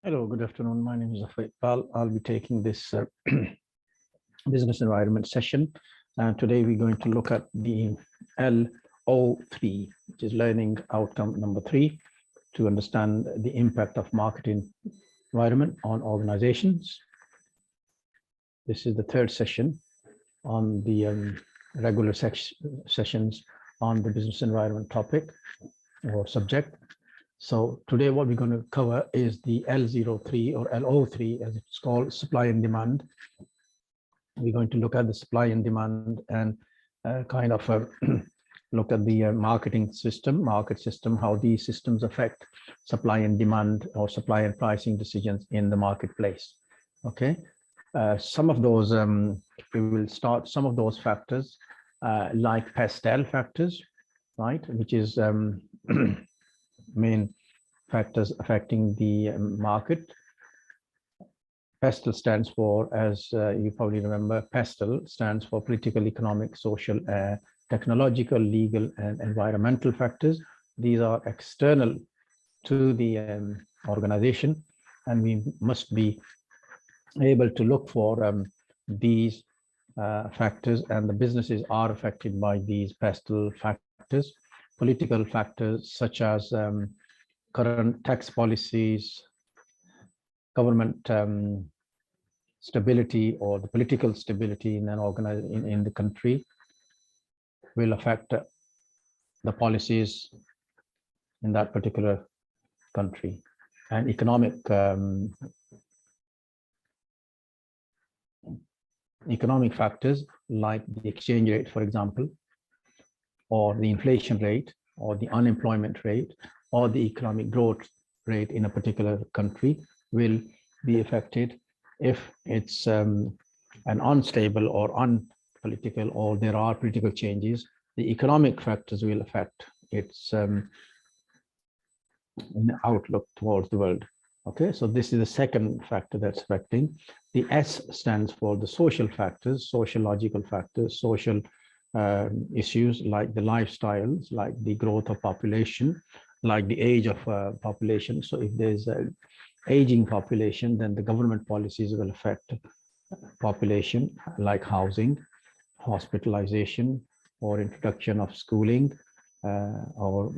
Hello, good afternoon. My name is Afai. I'll be taking this business environment session. Today we're going to look at the LO3, which is learning outcome number 3, to understand the impact of marketing environment on organizations. This is the third session on the regular sessions on the business environment topic or subject. So today what we're going to cover is the L03 or LO3 as it's called, supply and demand. We're going to look at the supply and demand and kind of look at the market system, how these systems affect supply and demand or supply and pricing decisions in the marketplace. Okay, some of those, we will start some of those factors like pastel factors, right, which is main factors affecting the market. PESTEL stands for, as you probably remember, PESTEL stands for political, economic, social, technological, legal, and environmental factors. These are external to the organization, and we must be able to look for these factors, and the businesses are affected by these PESTEL factors. Political factors such as current tax policies, government stability, or the political stability in an in the country will affect the policies in that particular country. And economic factors like the exchange rate, for example, or the inflation rate, or the unemployment rate, or the economic growth rate in a particular country will be affected if it's an unstable or unpolitical, or there are political changes. The economic factors will affect its outlook towards the world. Okay, so this is the second factor that's affecting. The S stands for the social factors, sociological factors, social issues like the lifestyles, like the growth of population, like the age of population. So if there's an aging population, then the government policies will affect population, like housing, hospitalization, or introduction of schooling, or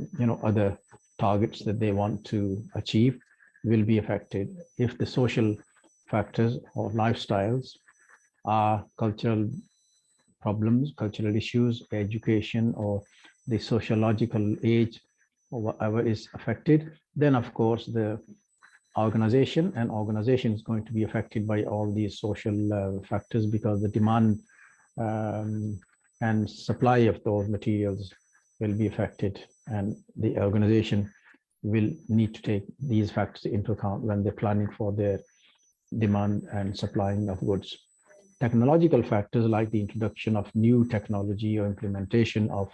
other targets that they want to achieve will be affected. If the social factors or lifestyles are cultural problems, cultural issues, education, or the sociological age, or whatever is affected, then of course the organization is going to be affected by all these social factors, because the demand and supply of those materials will be affected, and the organization will need to take these factors into account when they're planning for their demand and supplying of goods. Technological factors like the introduction of new technology or implementation of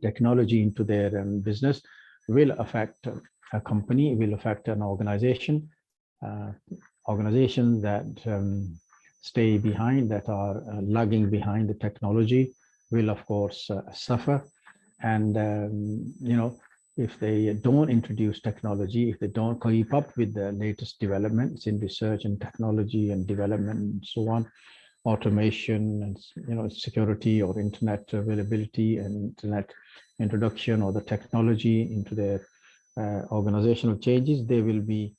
technology into their business will affect a company, will affect an organization. Organizations that stay behind, that are lagging behind the technology, will of course suffer. And if they don't introduce technology, if they don't keep up with the latest developments in research and technology and development and so on, automation and security or internet availability and internet introduction, or the technology into their organizational changes, they will be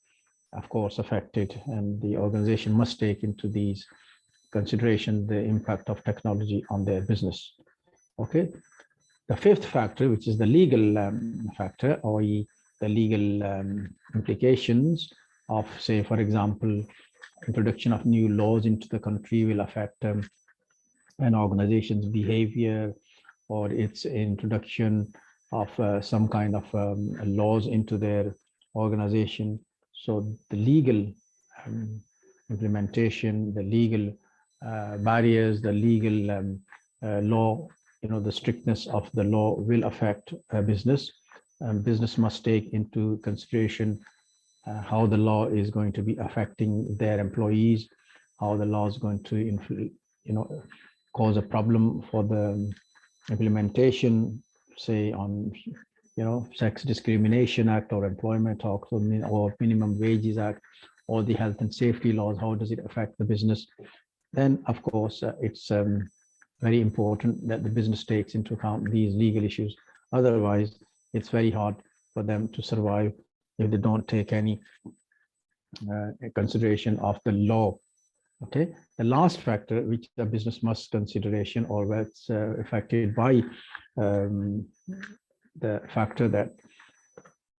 of course affected, and the organization must take into these consideration the impact of technology on their business. Okay, the fifth factor, which is the legal factor, or the legal implications of, say, for example, introduction of new laws into the country will affect an organization's behavior, or its introduction of some kind of laws into their organization. So the legal implementation, the legal barriers, the legal law, the strictness of the law will affect business. Business must take into consideration how the law is going to be affecting their employees, how the law is going to cause a problem for the implementation, say on Sex Discrimination Act or Employment Act or Minimum Wages Act or the health and safety laws, how does it affect the business? Then, of course, it's very important that the business takes into account these legal issues. Otherwise, it's very hard for them to survive if they don't take any consideration of the law. Okay, the last factor which the business must consideration or that's affected by the factor that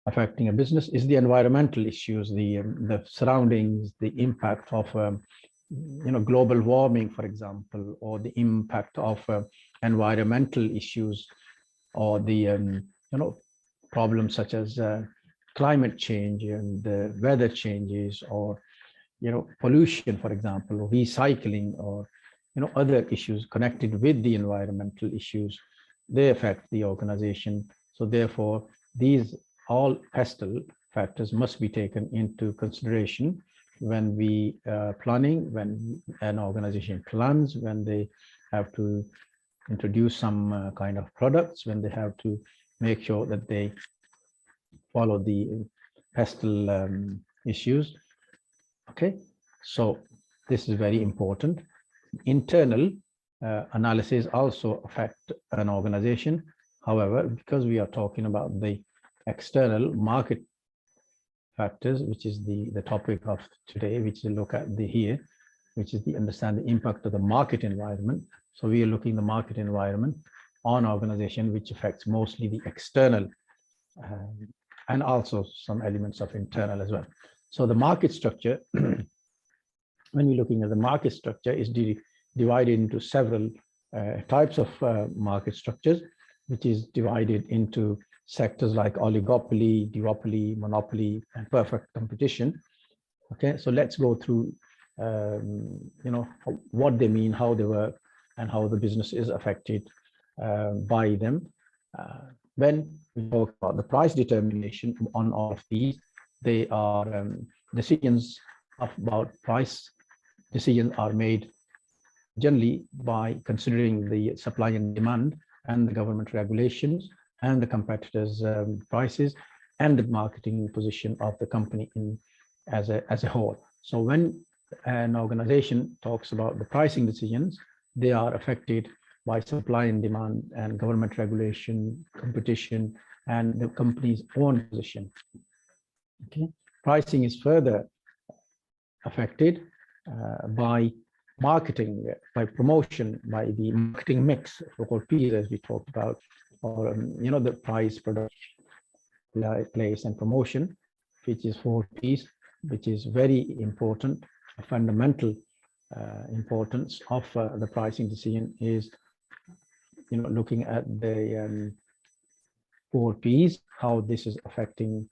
affecting a business is the environmental issues, the surroundings, the impact of global warming, for example, or the impact of environmental issues, or the problems such as climate change and the weather changes, or pollution, for example, or recycling, or other issues connected with the environmental issues. They affect the organization. So therefore, these all pestle factors must be taken into consideration when we planning, when an organization plans, when they have to introduce some kind of products, when they have to make sure that they follow the pestle issues. Okay, so this is very important. Internal analysis also affect an organization. However, because we are talking about the external market factors, which is the topic of today, which we look at here, which is the understand the impact of the market environment. So we are looking at the market environment on organization, which affects mostly the external and also some elements of internal as well. So the market structure, when we're looking at the market structure, is divided into several types of market structures, which is divided into sectors like oligopoly, duopoly, monopoly, and perfect competition. Okay, so let's go through, what they mean, how they work, and how the business is affected by them. When we talk about the price determination on all of these, they are decisions about price. Decisions are made generally by considering the supply and demand and the government regulations and the competitors' prices and the marketing position of the company as a whole. So when an organization talks about the pricing decisions, they are affected by supply and demand and government regulation, competition, and the company's own position. Okay, pricing is further affected by marketing, by promotion, by the marketing mix, so-called P's, as we talked about, or the price, product, place, and promotion, which is 4 P's, which is very important. A fundamental importance of the pricing decision is, looking at the 4 P's, how this is affecting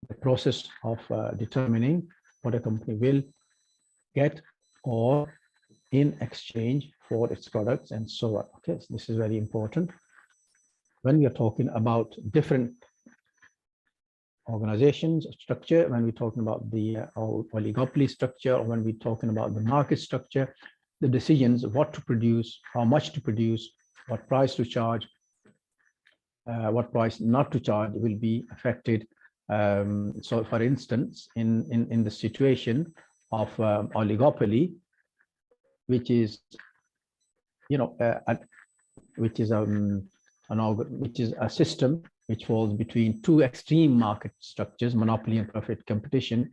the process of determining what a company will get or in exchange for its products and so on. Okay, so this is very important. When we are talking about different organizations structure, when we're talking about the oligopoly structure, or when we're talking about the market structure, the decisions of what to produce, how much to produce, what price to charge, what price not to charge will be affected. So for instance, in the situation of oligopoly, which is which is a system which falls between two extreme market structures, monopoly and perfect competition.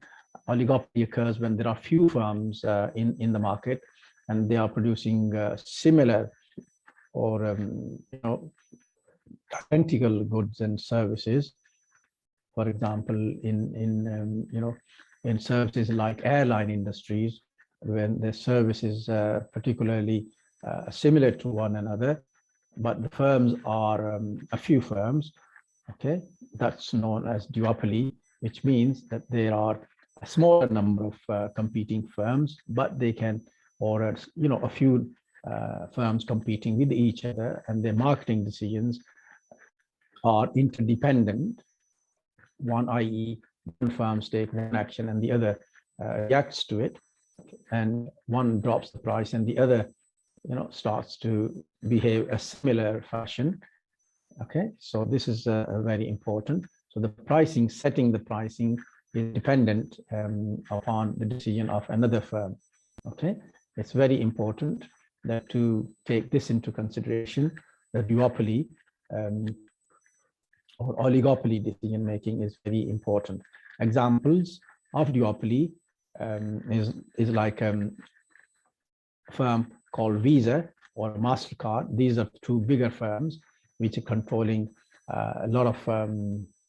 Oligopoly occurs when there are few firms in the market, and they are producing similar or identical goods and services. For example, in services like airline industries, when the service is particularly similar to one another, but the firms are a few firms. Okay, that's known as duopoly, which means that there are a smaller number of competing firms, but they can, or a few firms competing with each other, and their marketing decisions are interdependent. One, i.e., one firm takes one action and the other reacts to it, and one drops the price and the other starts to behave a similar fashion. Okay, so this is very important. So the pricing, setting the pricing is dependent upon the decision of another firm. Okay, it's very important that to take this into consideration. The duopoly or oligopoly decision making is very important. Examples of duopoly is like firm called Visa or MasterCard. These are two bigger firms which are controlling a lot of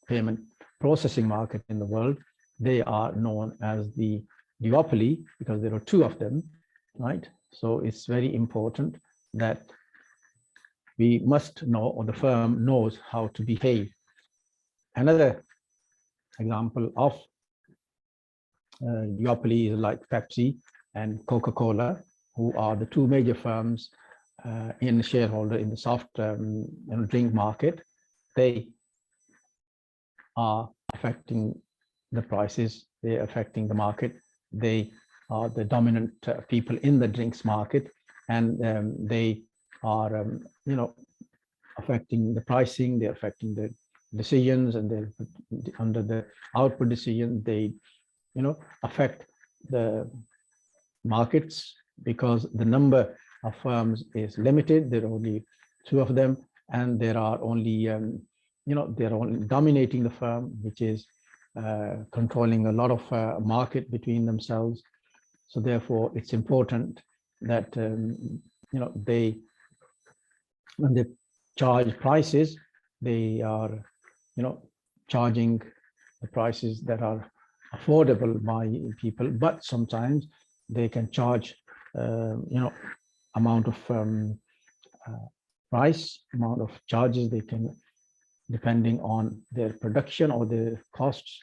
payment processing market in the world. They are known as the duopoly because there are two of them, right? So it's very important that we must know, or the firm knows how to behave. Another example of duopoly is like Pepsi and Coca-Cola, who are the two major firms in shareholder in the soft drink market. They are affecting the prices, they're affecting the market. They are the dominant people in the drinks market, and they are affecting the pricing, they're affecting the decisions, and they're under the output decision, they affect the markets because the number of firms is limited. There are only two of them, and there are only they're only dominating the firm, which is controlling a lot of market between themselves. So therefore it's important that they, when they charge prices, they are charging the prices that are affordable by people, but sometimes they can charge amount of amount of charges they can, depending on their production or their costs,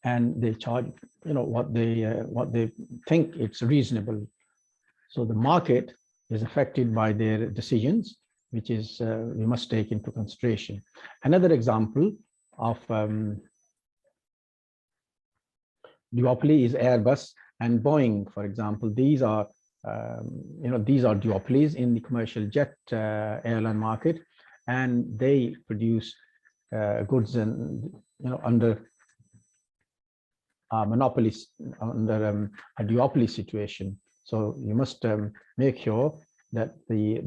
and they charge what they think it's reasonable. So the market is affected by their decisions, which is we must take into consideration. Another example of duopoly is Airbus and Boeing, for example. These are duopolies in the commercial jet airline market, and they produce goods and under monopolies, under a duopoly situation. So you must make sure that the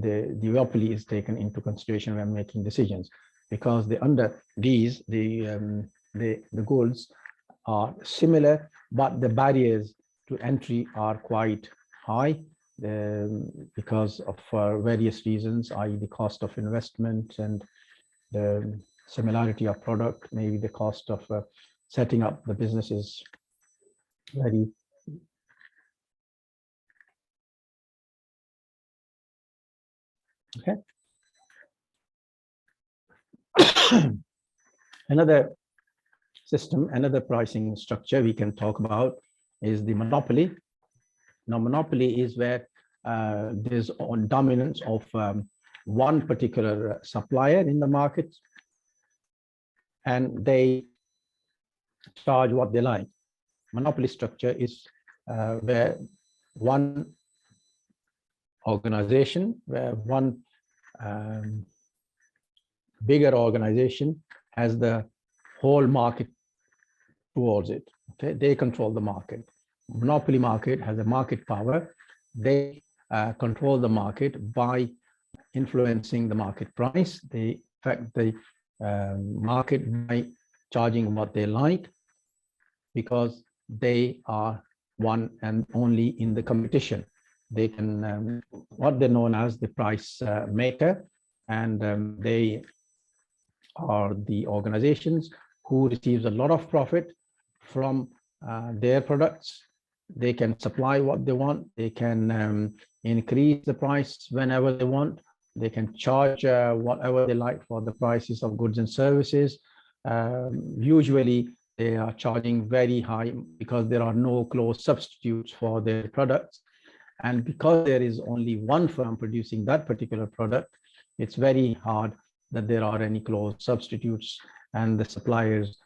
duopoly is taken into consideration when making decisions, because under these the goods are similar, but the barriers to entry are quite high because of various reasons, i.e. the cost of investment and the similarity of product. Maybe the cost of setting up the business is very okay. Another system, another pricing structure we can talk about is the monopoly. Now, monopoly is where there's on dominance of one particular supplier in the market, and they charge what they like. Monopoly structure is where one organization, where one bigger organization has the whole market towards it. Okay, they control the market. Monopoly market has a market power. They control the market by influencing the market price. They affect the market by charging what they like, because they are one and only in the competition. They can what they're known as the price maker, and they are the organizations who receives a lot of profit from their products. They can supply what they want. They can increase the price whenever they want. They can charge whatever they like for the prices of goods and services. Usually they are charging very high because there are no close substitutes for their products. And because there is only one firm producing that particular product, it's very hard that there are any close substitutes, and the suppliers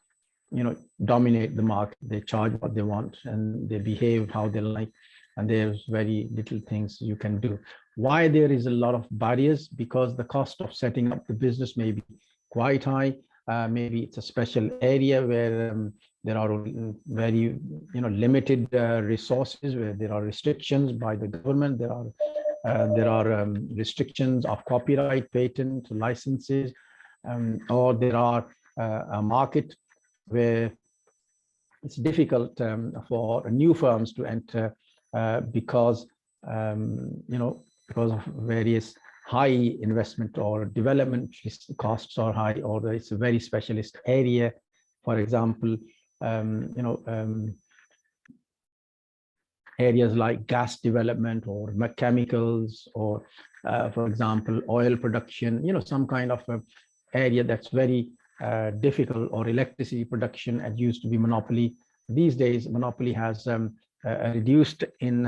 dominate the market. They charge what they want and they behave how they like, and there's very little things you can do. Why there is a lot of barriers? Because the cost of setting up the business may be quite high. Maybe it's a special area where there are very limited resources, where there are restrictions by the government. There are restrictions of copyright, patent, licenses, or there are a market where it's difficult for new firms to enter because because of various high investment or development costs are high, or it's a very specialist area. For example, areas like gas development or chemicals, or for example, oil production, some kind of area that's very difficult, or electricity production. It used to be monopoly. These days, monopoly has reduced in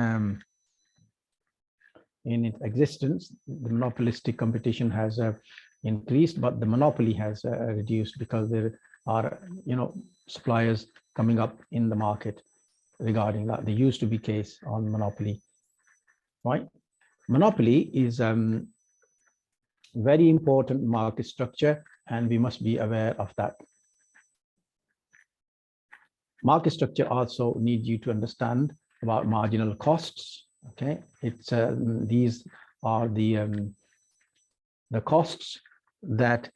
its existence. The monopolistic competition has increased, but the monopoly has reduced because there are suppliers coming up in the market regarding that. There used to be case on monopoly, right? Monopoly is very important market structure, and we must be aware of that. Market structure also needs you to understand about marginal costs. Okay, it's these are the costs that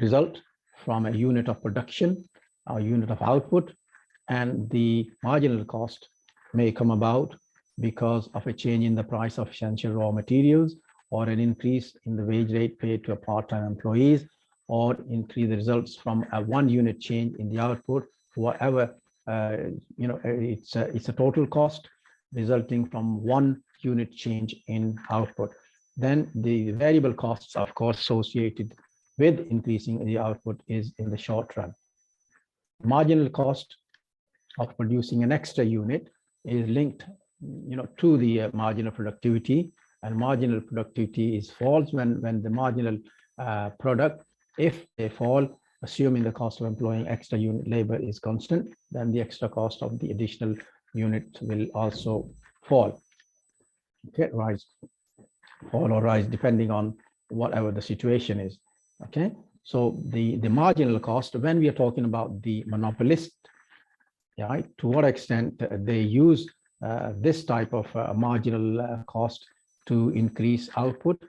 result from a unit of production, a unit of output, and the marginal cost may come about because of a change in the price of essential raw materials, or an increase in the wage rate paid to a part-time employees, or increase the results from a 1 unit change in the output, whatever. It's a total cost resulting from 1 unit change in output. Then the variable costs, of course, associated with increasing the output is in the short run. Marginal cost of producing an extra unit is linked to the marginal productivity, and marginal productivity is falls when the marginal product, if they fall, assuming the cost of employing extra unit labor is constant, then the extra cost of the additional unit will also fall. Okay, fall or rise depending on whatever the situation is. Okay, so the marginal cost, when we are talking about the monopolist, right, to what extent they use this type of marginal cost to increase output,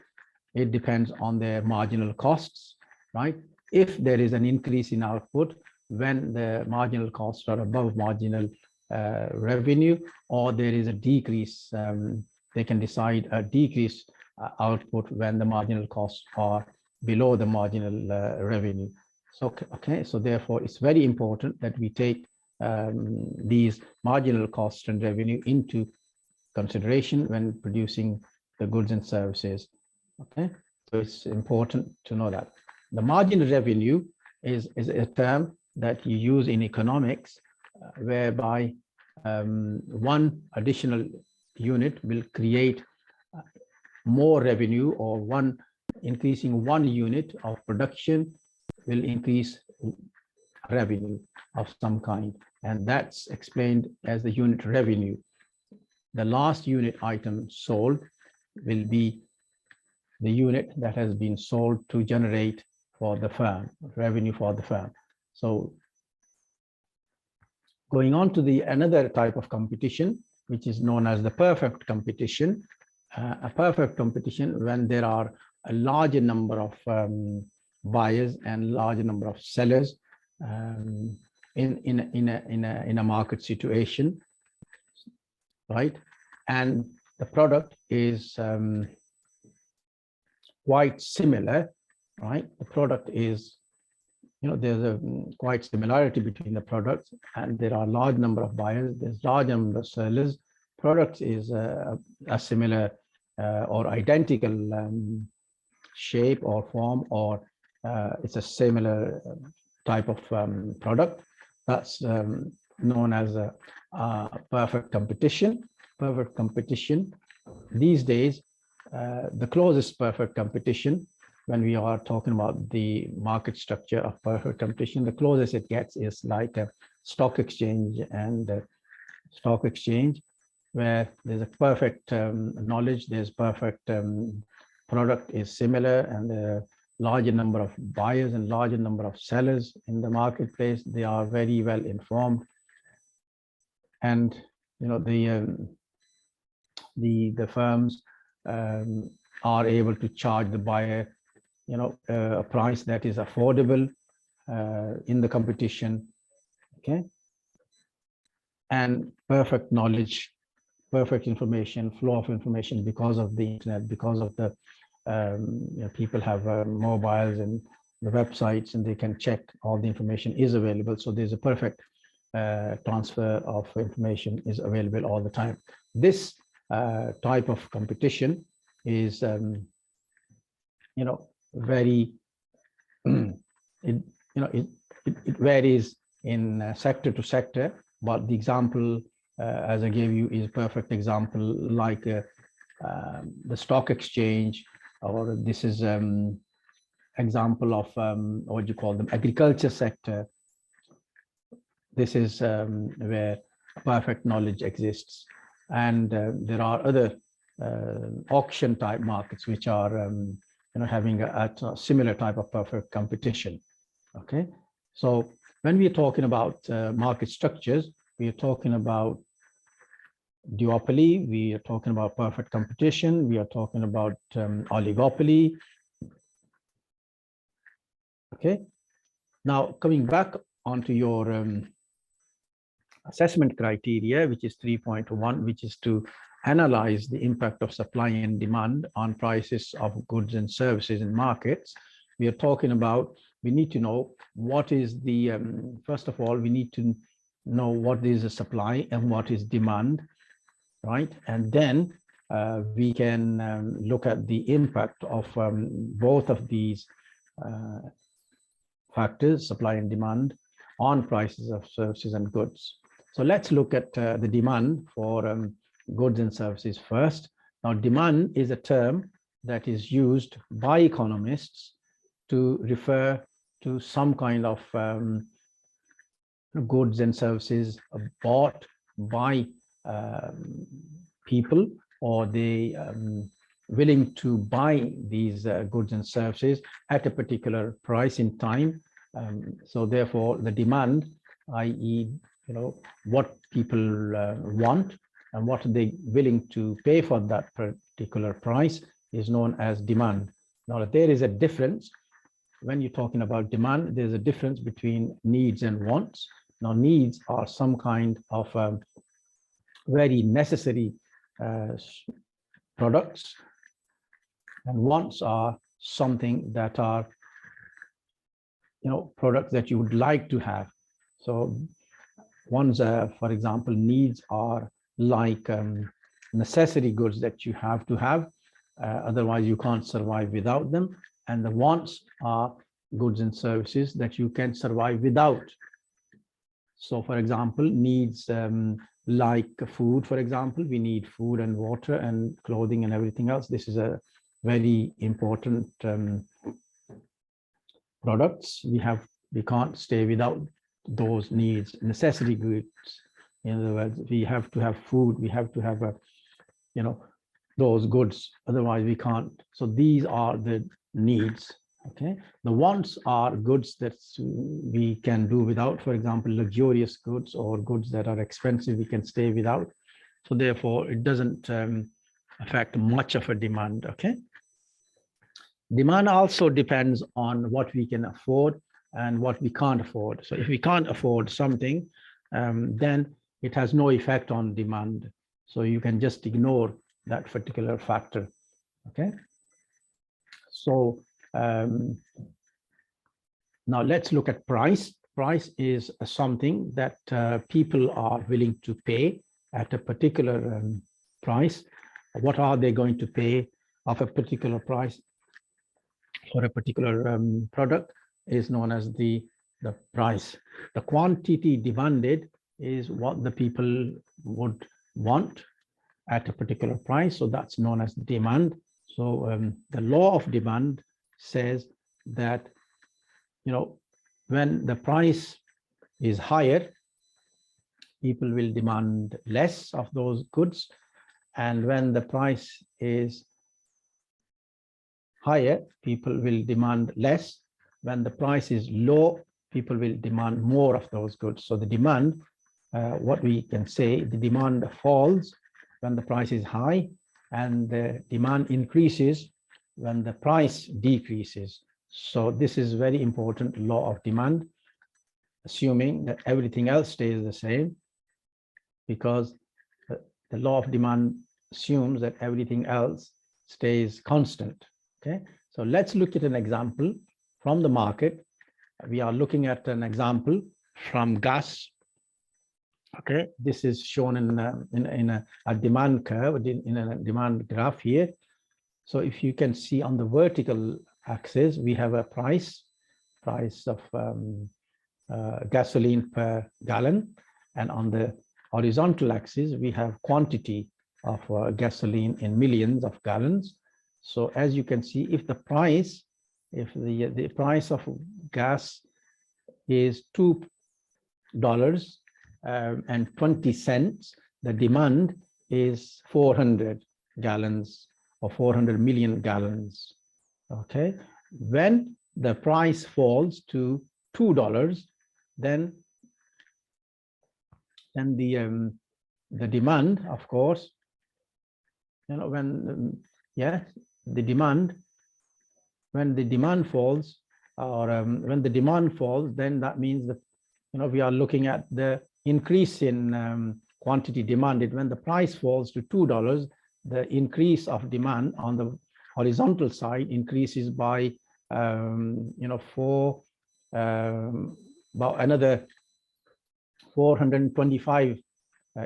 it depends on their marginal costs, right? If there is an increase in output when the marginal costs are above marginal revenue, or there is a decrease, they can decide a decrease output when the marginal costs are below the marginal revenue. So, okay, so therefore it's very important that we take these marginal costs and revenue into consideration when producing the goods and services. Okay, so it's important to know that. The marginal revenue is a term that you use in economics, whereby 1 additional unit will create more revenue, or increasing 1 unit of production will increase revenue of some kind, and that's explained as the unit revenue. The last unit item sold will be the unit that has been sold to generate for the firm, revenue for the firm. So going on to another type of competition, which is known as the perfect competition. A perfect competition, when there are a larger number of buyers and larger number of sellers in a market situation, right? And the product is quite similar, right? The product is, there's a quite similarity between the products, and there are a large number of buyers, there's large number of sellers. Product is a similar or identical shape or form, or it's a similar type of product. That's known as a perfect competition. Perfect competition. These days, the closest perfect competition, when we are talking about the market structure of perfect competition, the closest it gets is like a stock exchange, and stock exchange, where there's a perfect knowledge, there's perfect product is similar, and larger number of buyers and larger number of sellers in the marketplace. They are very well informed, and the firms are able to charge the buyer a price that is affordable in the competition. Okay, and perfect knowledge, perfect information, flow of information, because of the internet, because of the people have mobiles and the websites, and they can check all the information is available. So there's a perfect transfer of information is available all the time. This type of competition is very it varies in sector to sector, but the example as I gave you is a perfect example, like the stock exchange, or this is example of what you call them, agriculture sector. This is where perfect knowledge exists, and there are other auction type markets which are having a similar type of perfect competition. Okay, so when we are talking about market structures, we are talking about duopoly, we are talking about perfect competition, we are talking about oligopoly. Okay, now coming back onto your assessment criteria, which is 3.1, which is to analyze the impact of supply and demand on prices of goods and services in markets. We are talking about, we need to know what is the, first of all, we need to know what is the supply and what is demand, right? And then we can look at the impact of both of these factors, supply and demand, on prices of services and goods. So let's look at the demand for goods and services first. Now, demand is a term that is used by economists to refer to some kind of goods and services bought by people, or they willing to buy these goods and services at a particular price in time. So therefore, the demand, i.e., what people want and what are they willing to pay for that particular price, is known as demand. Now, there is a difference when you're talking about demand. There's a difference between needs and wants. Now, needs are some kind of very necessary products, and wants are something that are products that you would like to have. So ones, for example, needs are like necessary goods that you have to have, otherwise you can't survive without them. And the wants are goods and services that you can survive without. So for example, needs like food, for example, we need food and water and clothing and everything else. This is a very important products. We can't stay without those needs, necessary goods. In other words, we have to have food, we have to have those goods, otherwise we can't. So these are the needs. Okay, the wants are goods that we can do without. For example, luxurious goods or goods that are expensive, we can stay without. So therefore, it doesn't affect much of a demand. Okay, demand also depends on what we can afford and what we can't afford. So if we can't afford something, then it has no effect on demand. So you can just ignore that particular factor. Okay, so now let's look at price. Price is something that people are willing to pay at a particular price. What are they going to pay of a particular price for a particular product is known as the price. The quantity demanded is what the people would want at a particular price. So that's known as demand. So the law of demand says that when the price is higher, people will demand less of those goods, and when the price is higher, people will demand less. When the price is low, people will demand more of those goods. So the demand, what we can say, the demand falls when the price is high, and the demand increases when the price decreases. So this is very important law of demand, assuming that everything else stays the same, because the law of demand assumes that everything else stays constant. Okay, so let's look at an example from the market. We are looking at an example from gas. Okay, this is shown in a demand curve, in a demand graph here. So if you can see on the vertical axis, we have a price of gasoline per gallon, and on the horizontal axis, we have quantity of gasoline in millions of gallons. So as you can see, if the price of gas is $2.20, the demand is 400 gallons or 400 million gallons. Okay, when the price falls to $2, then the demand, of course, when the demand falls, or when the demand falls, then that means that we are looking at the increase in quantity demanded. When the price falls to $2, the increase of demand on the horizontal side increases by about another 425.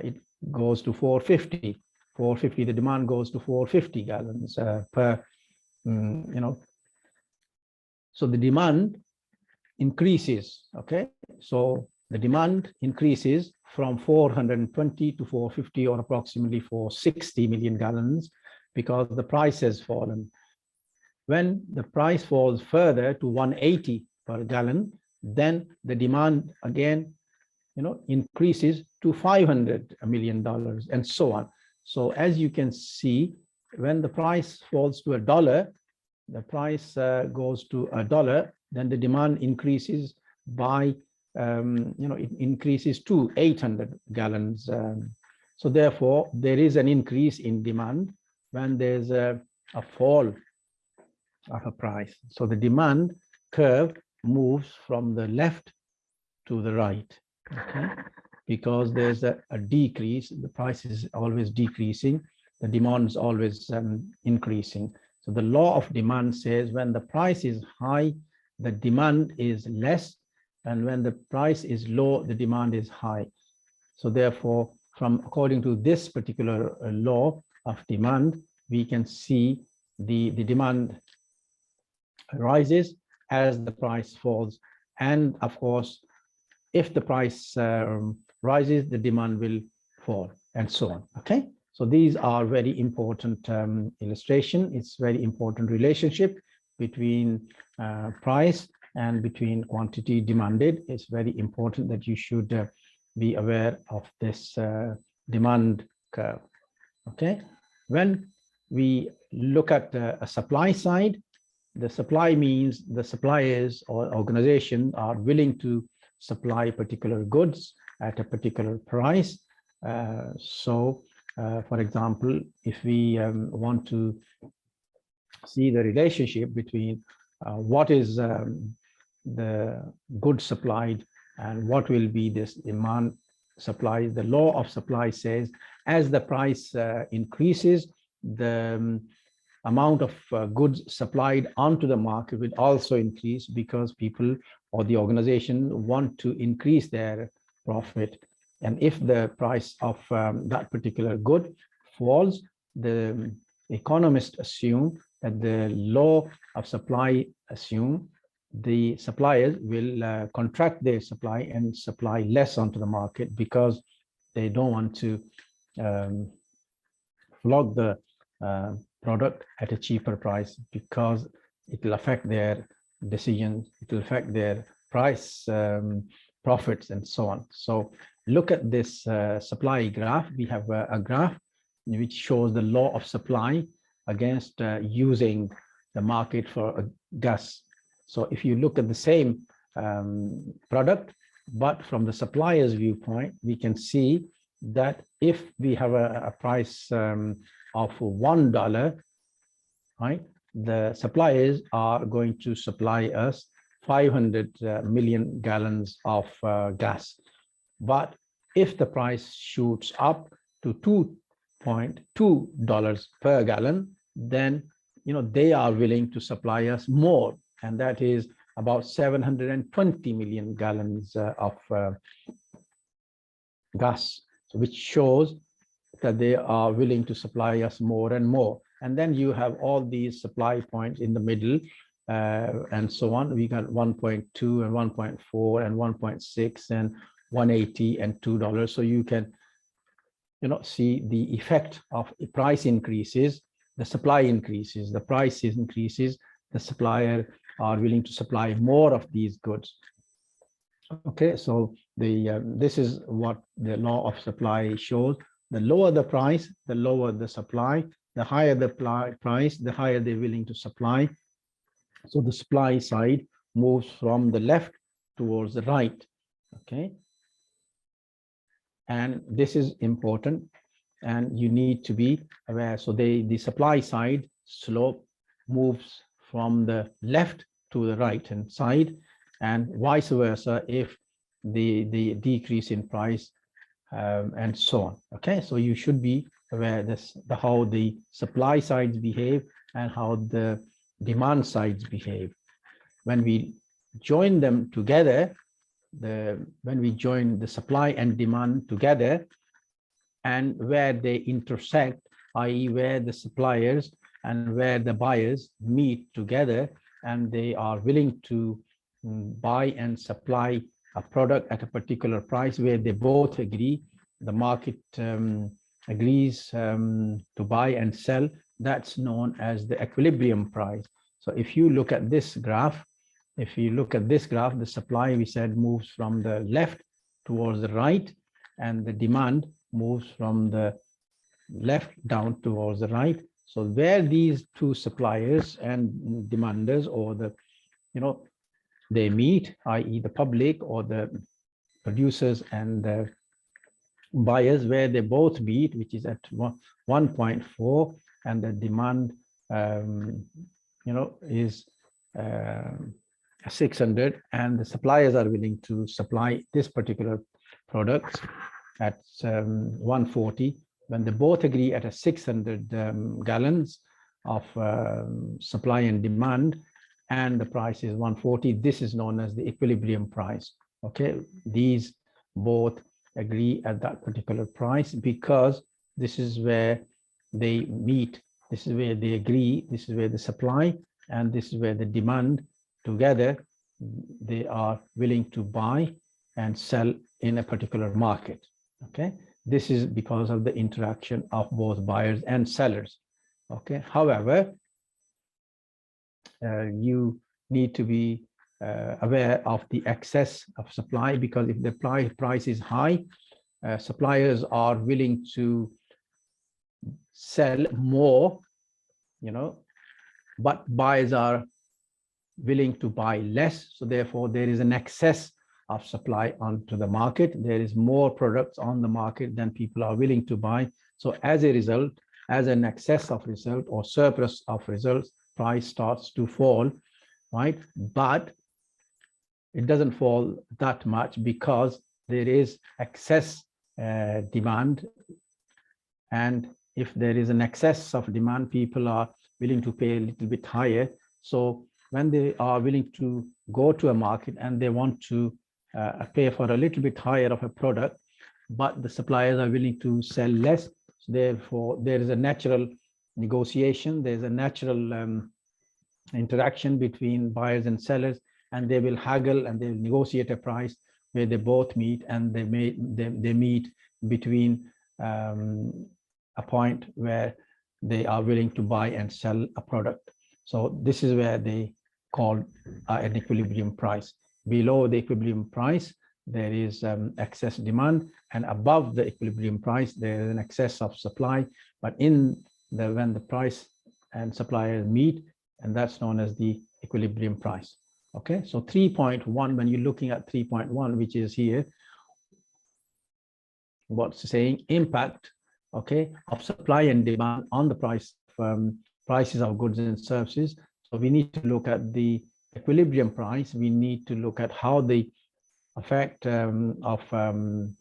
It goes to 450. The demand goes to 450 gallons per. So the demand increases. Okay, so the demand increases from 420 to 450, or approximately 460 million gallons, because the price has fallen. When the price falls further to 180 per gallon, then the demand again increases to $500 million, and so on. So as you can see, when the price falls to $1, the price goes to $1, then the demand increases by it increases to 800 gallons. So therefore, there is an increase in demand when there's a fall of a price. So the demand curve moves from the left to the right. Okay, because there's a decrease, the price is always decreasing, the demand is always increasing. So the law of demand says when the price is high, the demand is less, and when the price is low, the demand is high. So therefore, according to this particular law of demand, we can see the demand rises as the price falls, and of course, if the price rises, the demand will fall, and so on. Okay, so these are very important illustration. It's very important relationship between price and between quantity demanded. It's very important that you should be aware of this demand curve. Okay, when we look at a supply side, the supply means the suppliers or organization are willing to supply particular goods at a particular price. For example, if we want to see the relationship between what is the good supplied and what will be this demand supply, the law of supply says as the price increases, the amount of goods supplied onto the market will also increase, because people or the organization want to increase their profit. And if the price of that particular good falls, the economists assume that the law of supply assume the suppliers will contract their supply and supply less onto the market, because they don't want to flog the product at a cheaper price, because it will affect their decisions, it will affect their price profits, and so on. So look at this supply graph. We have a graph which shows the law of supply against using the market for gas. So if you look at the same product, but from the supplier's viewpoint, we can see that if we have a price of $1, right, the suppliers are going to supply us 500 million gallons of gas. But if the price shoots up to $2.2 per gallon, then they are willing to supply us more, and that is about 720 million gallons of gas, which shows that they are willing to supply us more and more. And then you have all these supply points in the middle, and so on. We got 1.2 and 1.4 and 1.6 and 180 and $2. So you can see the effect of price increases, the supply increases, the price increases, the supplier are willing to supply more of these goods. Okay, so this is what the law of supply shows. The lower the price, the lower the supply. The higher the price, the higher they're willing to supply. So the supply side moves from the left towards the right. Okay, and this is important, and you need to be aware. So the supply side slope moves from the left to the right hand side, and vice versa if the decrease in price, and so on. Okay, so you should be aware how the supply sides behave and how the demand sides behave. When we join them together, when we join the supply and demand together, and where they intersect, i.e. where the suppliers and where the buyers meet together, and they are willing to buy and supply a product at a particular price where they both agree, the market agrees to buy and sell, that's known as the equilibrium price. So if you look at this graph, the supply, we said, moves from the left towards the right, and the demand moves from the left down towards the right. So where these two suppliers and demanders, or they meet, i.e. the public or the producers and the buyers, where they both meet, which is at 1.4, and the demand is 600, and the suppliers are willing to supply this particular product at 140. When they both agree at a 600 gallons of supply and demand, and the price is 140, this is known as the equilibrium price. Okay, these both agree at that particular price, because this is where they meet, this is where they agree, this is where the supply and this is where the demand together, they are willing to buy and sell in a particular market. Okay, this is because of the interaction of both buyers and sellers. Okay, however, you need to be aware of the excess of supply, because if the price is high, suppliers are willing to sell more, but buyers are willing to buy less. So therefore, there is an excess of supply onto the market. There is more products on the market than people are willing to buy. So as a result, as an excess of result or surplus of results, price starts to fall, right? But it doesn't fall that much, because there is excess demand. And if there is an excess of demand, people are willing to pay a little bit higher. So when they are willing to go to a market and they want to pay for a little bit higher of a product, but the suppliers are willing to sell less, so therefore there is a natural negotiation, there's a natural interaction between buyers and sellers, and they will haggle and they will negotiate a price where they both meet, and they meet between a point where they are willing to buy and sell a product. So this is where they call an equilibrium price. Below the equilibrium price, there is excess demand, and above the equilibrium price, there is an excess of supply. But when the price and suppliers meet, and that's known as the equilibrium price. Okay, so 3.1, when you're looking at 3.1, which is here, what's saying impact, okay, of supply and demand on the prices of goods and services. So we need to look at the equilibrium price. We need to look at how the effect of an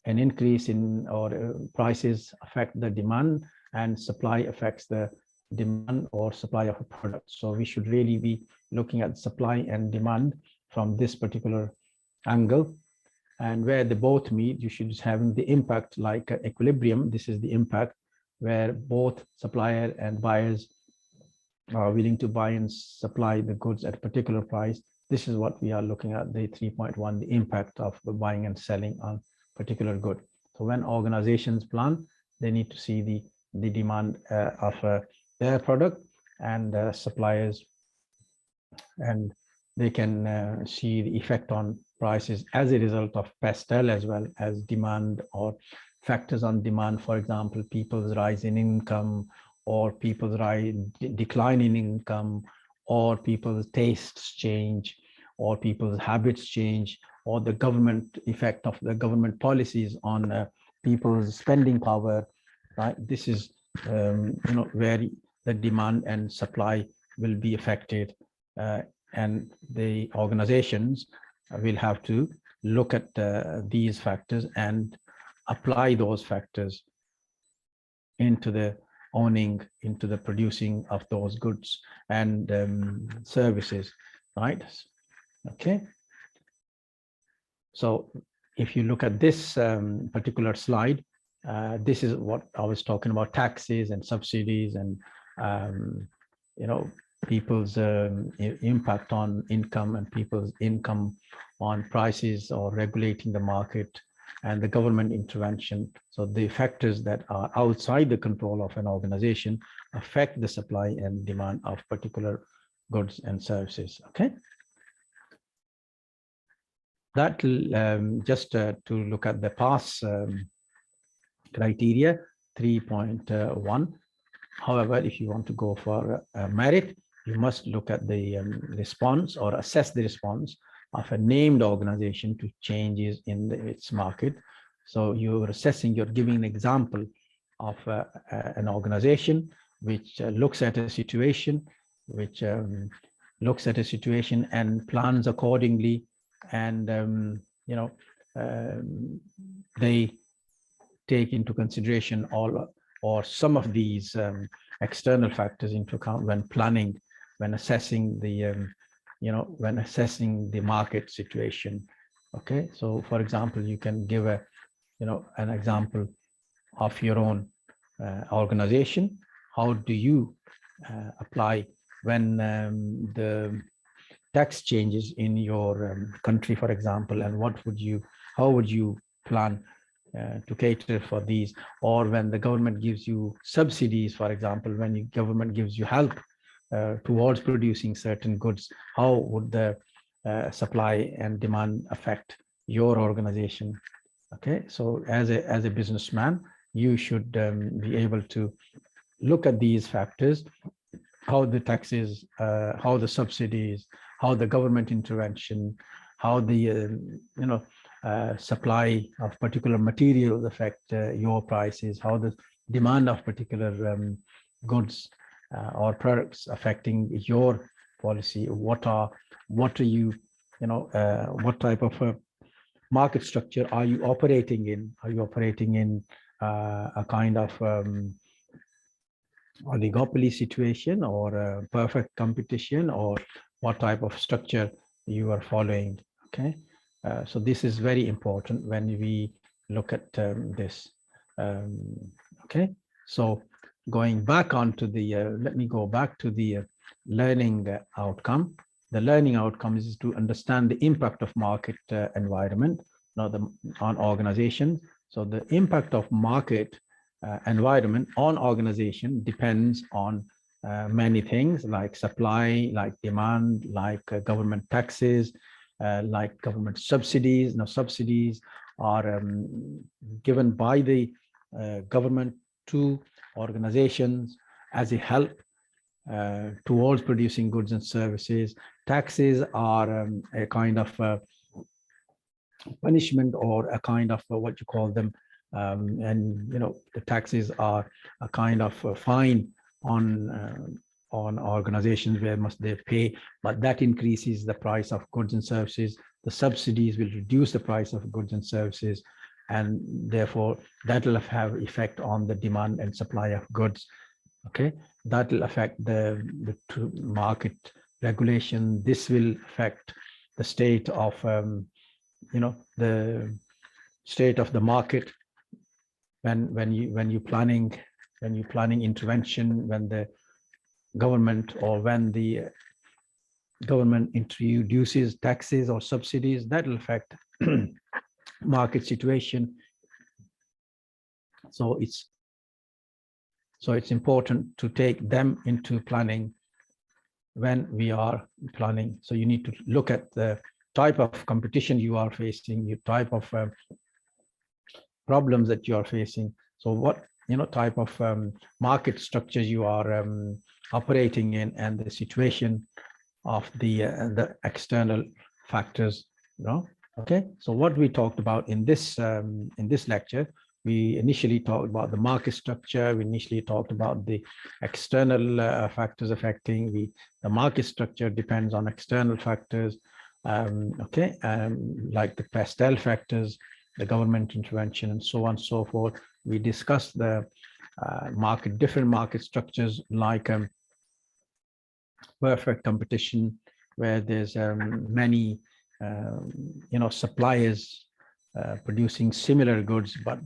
increase in or prices affect the demand, and supply affects the demand or supply of a product. So we should really be looking at supply and demand from this particular angle. And where they both meet, you should have the impact like equilibrium. This is the impact where both supplier and buyers are willing to buy and supply the goods at a particular price. This is what we are looking at, the 3.1, the impact of the buying and selling on particular good. So when organizations plan, they need to see the demand of their product and suppliers, and they can see the effect on prices as a result of pastel, as well as demand or factors on demand. For example, people's rise in income, or people's decline in income, or people's tastes change, or people's habits change, or the government effect of the government policies on people's spending power, right? This is where the demand and supply will be affected, and the organizations will have to look at these factors and apply those factors into the owning, into the producing of those goods and services, right? Okay. So if you look at this particular slide, this is what I was talking about: taxes and subsidies, and people's impact on income, and people's income on prices or regulating the market, and the government intervention. So the factors that are outside the control of an organization affect the supply and demand of particular goods and services. Okay. That just to look at the pass criteria 3.1. However, if you want to go for merit, you must look at the response, or assess the response of a named organization to changes in its market. So you're assessing, you're giving an example of an organization which looks at a situation, and plans accordingly, and they take into consideration all or some of these external factors into account when planning, when assessing the when assessing the market situation. Okay, so for example, you can give an example of your own organization. How do you apply when the tax changes in your country, for example, and how would you plan to cater for these? Or when the government gives you subsidies, for example, when the government gives you help towards producing certain goods, how would the supply and demand affect your organization? Okay, so as a businessman, you should be able to look at these factors: how the taxes, how the subsidies, how the government intervention, how the supply of particular materials affect your prices, how the demand of particular goods or products affecting your policy. What type of market structure are you operating in? Are you operating in a kind of oligopoly situation, or perfect competition, or what type of structure you are following? Okay, so this is very important when we look at this. Okay, so going back onto the let me go back to the learning outcome. The learning outcome is to understand the impact of market environment on organization. So the impact of market environment on organization depends on many things, like supply, like demand, like government taxes, like government subsidies. Now, subsidies are given by the government to organizations as a help towards producing goods and services. Taxes are a kind of punishment, or a kind of what you call them, and the taxes are a kind of a fine on organizations where must they pay, but that increases the price of goods and services. The subsidies will reduce the price of goods and services, and therefore that will have effect on the demand and supply of goods. Okay, that will affect the market regulation. This will affect the state of the state of the market when you're planning intervention, when the government or when the government introduces taxes or subsidies, that will affect market situation. So it's important to take them into planning when we are planning. So you need to look at the type of competition you are facing, your type of problems that you are facing. So what type of market structures you are operating in, and the situation of the external factors. Okay. So what we talked about in this lecture, we initially talked about the market structure. We initially talked about the external factors affecting the market structure. Depends on external factors. Okay, like the pastel factors, the government intervention, and so on and so forth. We discussed the different market structures, like perfect competition, where there's many suppliers producing similar goods, but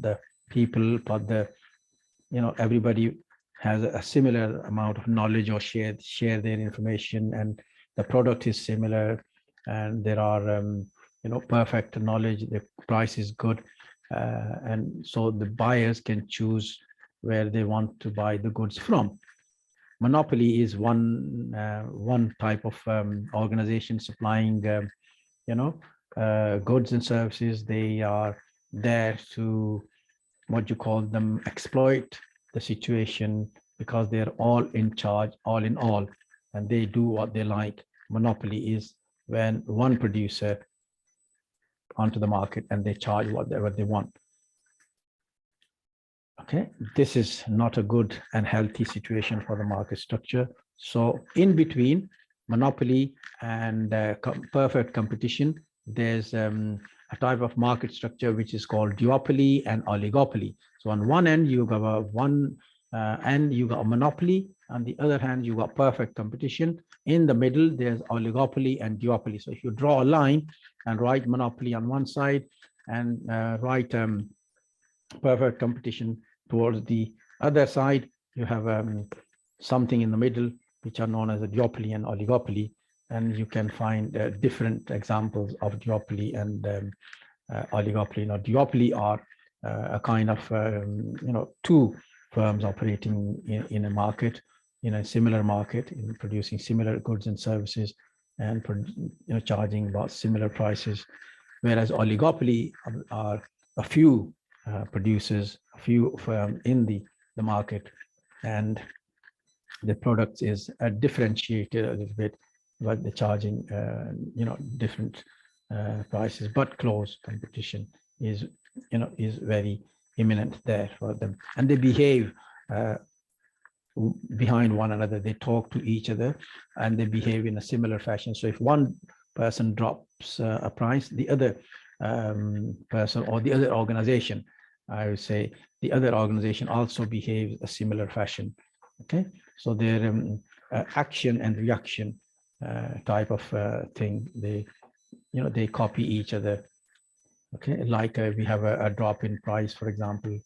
everybody has a similar amount of knowledge, or share their information, and the product is similar, and there are perfect knowledge, the price is good, and so the buyers can choose where they want to buy the goods from. Monopoly is one type of organization supplying goods and services. They are there to, what you call them, exploit the situation, because they're all in charge, all in all, and they do what they like. Monopoly is when one producer onto the market and they charge whatever they want. Okay, this is not a good and healthy situation for the market structure. So in between monopoly and perfect competition, there's a type of market structure which is called duopoly and oligopoly. So on one end you got a monopoly, on the other hand you got perfect competition. In the middle there's oligopoly and duopoly. So if you draw a line and write monopoly on one side and write perfect competition towards the other side, you have something in the middle which are known as a duopoly and oligopoly, and you can find different examples of duopoly and oligopoly. Now, duopoly are a kind of two firms operating in a market, in a similar market, in producing similar goods and services, and charging about similar prices, whereas oligopoly are a few producers, a few firms in the market, and the product is differentiated a little bit, but they're charging different prices, but close competition is very imminent there for them, and they behave behind one another. They talk to each other and they behave in a similar fashion. So if one person drops a price, the other person or the other organization, I would say the other organization also behaves a similar fashion. Okay, so their action and reaction type of thing, they copy each other. Okay, like we have a drop in price, for example,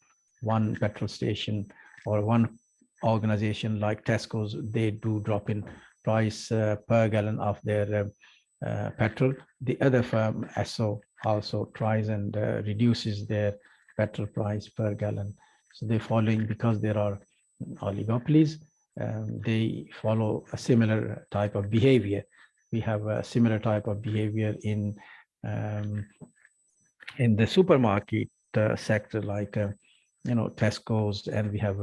one petrol station or one organization like Tesco's, they do drop in price per gallon of their petrol. The other firm, Esso, also tries and reduces their petrol price per gallon. So they're following, because there are oligopolies, they follow a similar type of behavior. We have a similar type of behavior in the supermarket sector, like Tesco's, and we have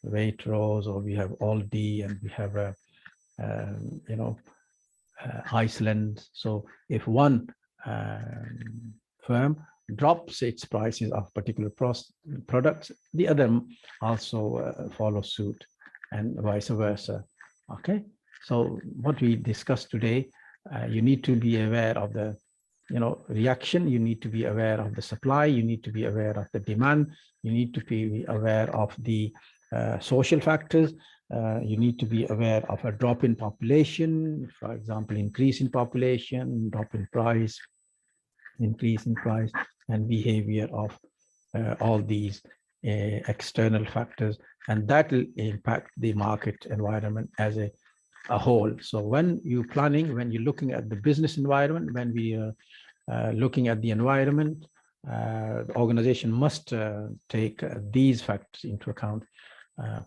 Waitrose, or we have Aldi, and we have Iceland. So if one firm drops its prices of particular products, the other also follow suit, and vice versa. Okay, so what we discussed today, you need to be aware of the reaction, you need to be aware of the supply, you need to be aware of the demand, you need to be aware of the social factors, you need to be aware of a drop in population, for example, increase in population, drop in price, increase in price, and behavior of all these external factors, and that will impact the market environment as a whole. So when you're planning, when you're looking at the business environment, when we are looking at the environment, the organization must take these factors into account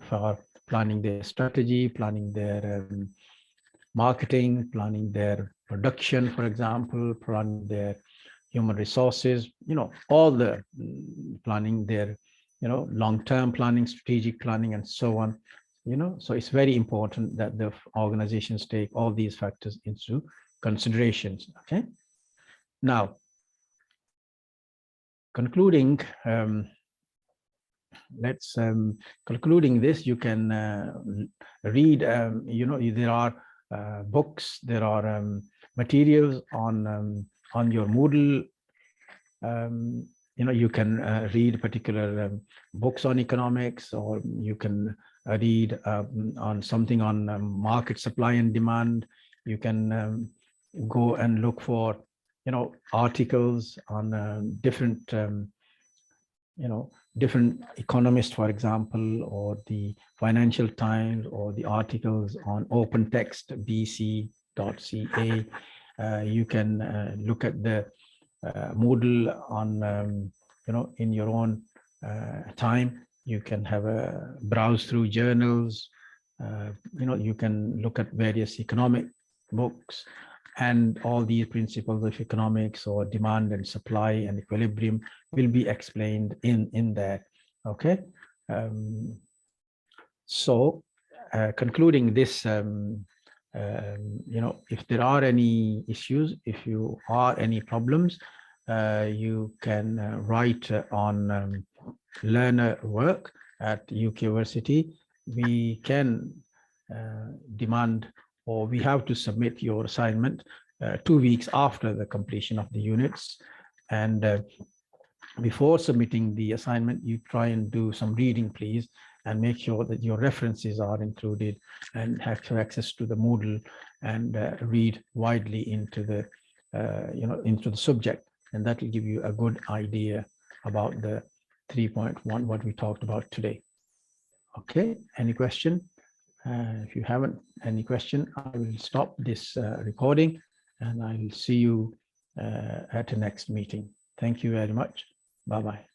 for planning their strategy, planning their marketing, planning their production, for example, planning their human resources, all the planning their, long-term planning, strategic planning, and so on. So it's very important that the organizations take all these factors into considerations. Okay. Now, concluding, concluding this, you can read, there are books, there are materials on your Moodle. You can read particular books on economics, or you can read on something on market supply and demand. You can go and look for articles on different different economists, for example, or the Financial Times, or the articles on open text bc.ca. You can look at the Moodle on in your own time. You can have a browse through journals. You can look at various economic books, and all these principles of economics, or demand and supply and equilibrium, will be explained in there. Okay. So concluding this, if there are any issues, if you are any problems, you can write on learner work at UK Versity. We can demand, or we have to submit your assignment 2 weeks after the completion of the units. And before submitting the assignment, you try and do some reading, please, and make sure that your references are included, and have access to the Moodle, and read widely into the into the subject, and that will give you a good idea about the 3.1, what we talked about today. Okay, any question? If you haven't any question, I will stop this recording, and I will see you at the next meeting. Thank you very much. Bye-bye.